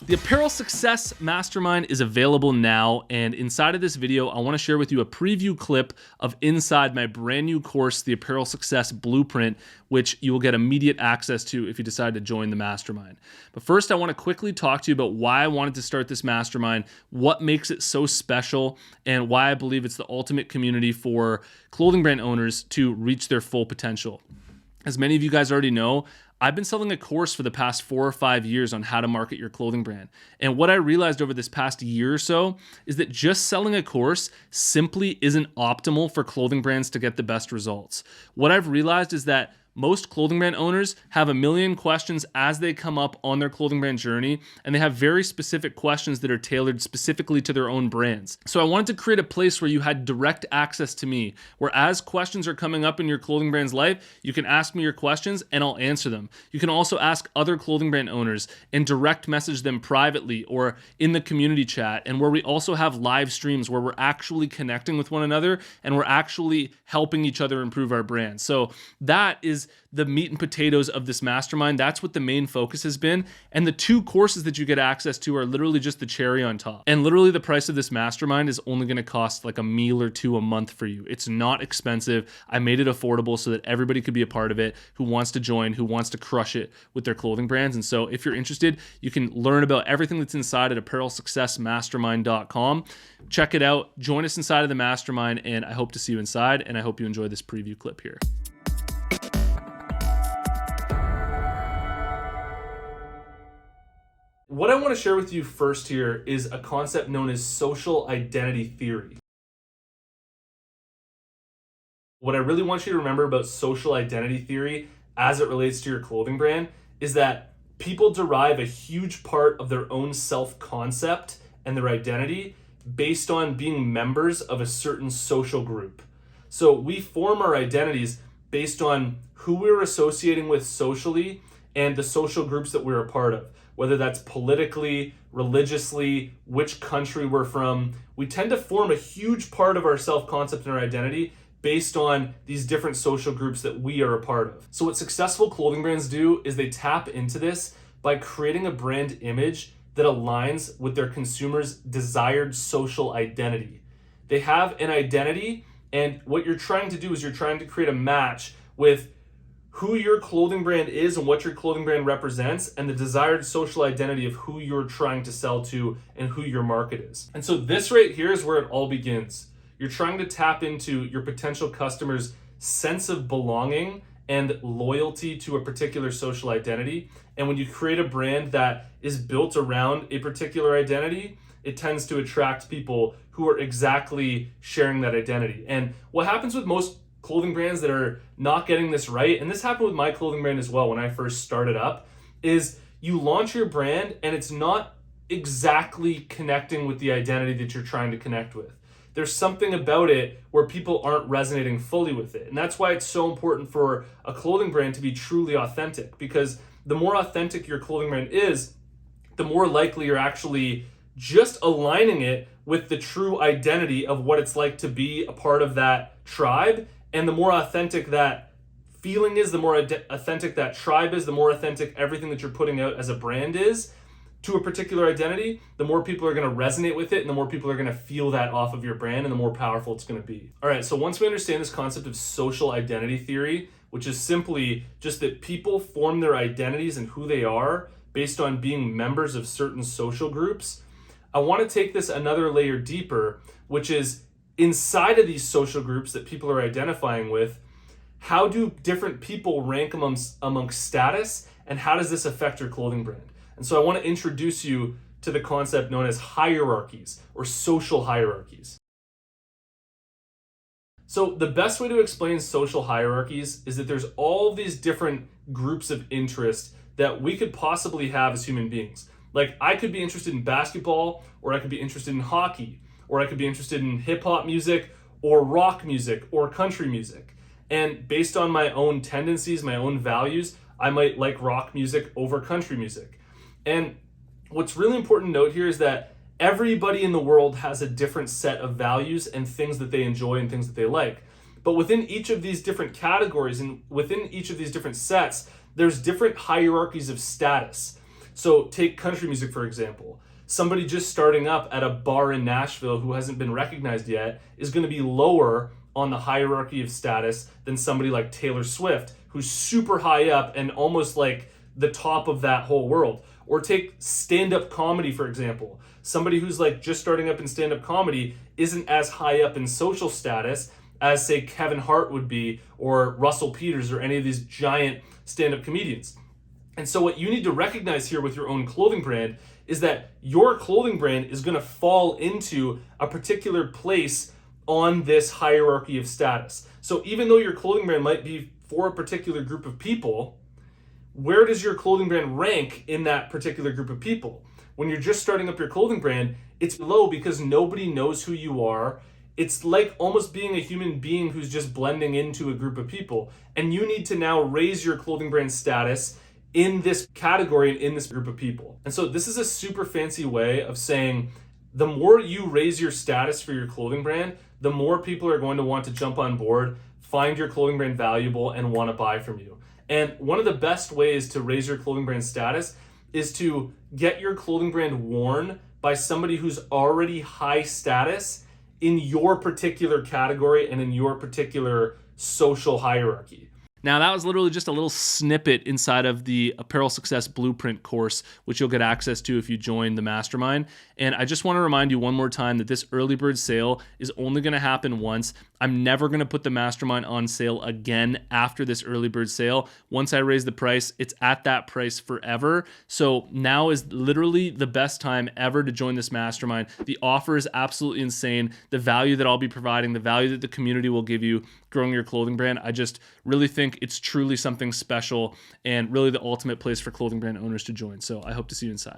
The Apparel Success Mastermind is available now, and inside of this video, I want to share with you a preview clip of inside my brand new course, the Apparel Success Blueprint, which you will get immediate access to if you decide to join the mastermind. But first, I want to quickly talk to you about why I wanted to start this mastermind, what makes it so special, and why I believe it's the ultimate community for clothing brand owners to reach their full potential. As many of you guys already know, I've been selling a course for the past 4 or 5 years on how to market your clothing brand. And what I realized over this past year or so is that just selling a course simply isn't optimal for clothing brands to get the best results. What I've realized is that most clothing brand owners have a million questions as they come up on their clothing brand journey, and they have very specific questions that are tailored specifically to their own brands. So I wanted to create a place where you had direct access to me, where as questions are coming up in your clothing brand's life, you can ask me your questions and I'll answer them. You can also ask other clothing brand owners and direct message them privately or in the community chat, and where we also have live streams where we're actually connecting with one another and we're actually helping each other improve our brand. So that is the meat and potatoes of this mastermind. That's what the main focus has been. And the 2 courses that you get access to are literally just the cherry on top. And literally the price of this mastermind is only going to cost like a meal or 2 a month for you. It's not expensive. I made it affordable so that everybody could be a part of it who wants to join, who wants to crush it with their clothing brands. And so if you're interested, you can learn about everything that's inside at apparelsuccessmastermind.com. Check it out. Join us inside of the mastermind, and I hope to see you inside, and I hope you enjoy this preview clip here. What I want to share with you first here is a concept known as social identity theory. What I really want you to remember about social identity theory as it relates to your clothing brand is that people derive a huge part of their own self-concept and their identity based on being members of a certain social group. So we form our identities based on who we're associating with socially and the social groups that we're a part of. Whether that's politically, religiously, which country we're from, we tend to form a huge part of our self-concept and our identity based on these different social groups that we are a part of. So what successful clothing brands do is they tap into this by creating a brand image that aligns with their consumers' desired social identity. They have an identity, and what you're trying to do is you're trying to create a match with who your clothing brand is and what your clothing brand represents, and the desired social identity of who you're trying to sell to and who your market is. And so this right here is where it all begins. You're trying to tap into your potential customers' sense of belonging and loyalty to a particular social identity. And when you create a brand that is built around a particular identity, it tends to attract people who are exactly sharing that identity. And what happens with most clothing brands that are not getting this right, and this happened with my clothing brand as well when I first started up, is you launch your brand and it's not exactly connecting with the identity that you're trying to connect with. There's something about it where people aren't resonating fully with it. And that's why it's so important for a clothing brand to be truly authentic, because the more authentic your clothing brand is, the more likely you're actually just aligning it with the true identity of what it's like to be a part of that tribe. And the more authentic that feeling is, the more authentic that tribe is, the more authentic everything that you're putting out as a brand is to a particular identity, the more people are going to resonate with it, and the more people are going to feel that off of your brand, and the more powerful it's going to be. All right, so once we understand this concept of social identity theory, which is simply just that people form their identities and who they are based on being members of certain social groups, I want to take this another layer deeper, which is inside of these social groups that people are identifying with, how do different people rank amongst status, and how does this affect your clothing brand? And so I want to introduce you to the concept known as hierarchies or social hierarchies. So the best way to explain social hierarchies is that there's all these different groups of interest that we could possibly have as human beings. Like I could be interested in basketball, or I could be interested in hockey, or I could be interested in hip hop music or rock music or country music. And based on my own tendencies, my own values, I might like rock music over country music. And what's really important to note here is that everybody in the world has a different set of values and things that they enjoy and things that they like. But within each of these different categories and within each of these different sets, there's different hierarchies of status. So take country music, for example. Somebody just starting up at a bar in Nashville who hasn't been recognized yet is going to be lower on the hierarchy of status than somebody like Taylor Swift, who's super high up and almost like the top of that whole world. Or take stand-up comedy, for example. Somebody who's like just starting up in stand-up comedy isn't as high up in social status as, say, Kevin Hart would be, or Russell Peters, or any of these giant stand-up comedians. And so what you need to recognize here with your own clothing brand is that your clothing brand is going to fall into a particular place on this hierarchy of status. So even though your clothing brand might be for a particular group of people, where does your clothing brand rank in that particular group of people? When you're just starting up your clothing brand, it's low because nobody knows who you are. It's like almost being a human being who's just blending into a group of people. And you need to now raise your clothing brand status in this category and in this group of people. And so this is a super fancy way of saying the more you raise your status for your clothing brand, the more people are going to want to jump on board, find your clothing brand valuable, and want to buy from you. And one of the best ways to raise your clothing brand status is to get your clothing brand worn by somebody who's already high status in your particular category and in your particular social hierarchy. Now, that was literally just a little snippet inside of the Apparel Success Blueprint course, which you'll get access to if you join the mastermind. And I just want to remind you one more time that this early bird sale is only going to happen once. I'm never going to put the mastermind on sale again after this early bird sale. Once I raise the price, it's at that price forever. So now is literally the best time ever to join this mastermind. The offer is absolutely insane. The value that I'll be providing, the value that the community will give you growing your clothing brand, I just really think it's truly something special and really the ultimate place for clothing brand owners to join. So I hope to see you inside.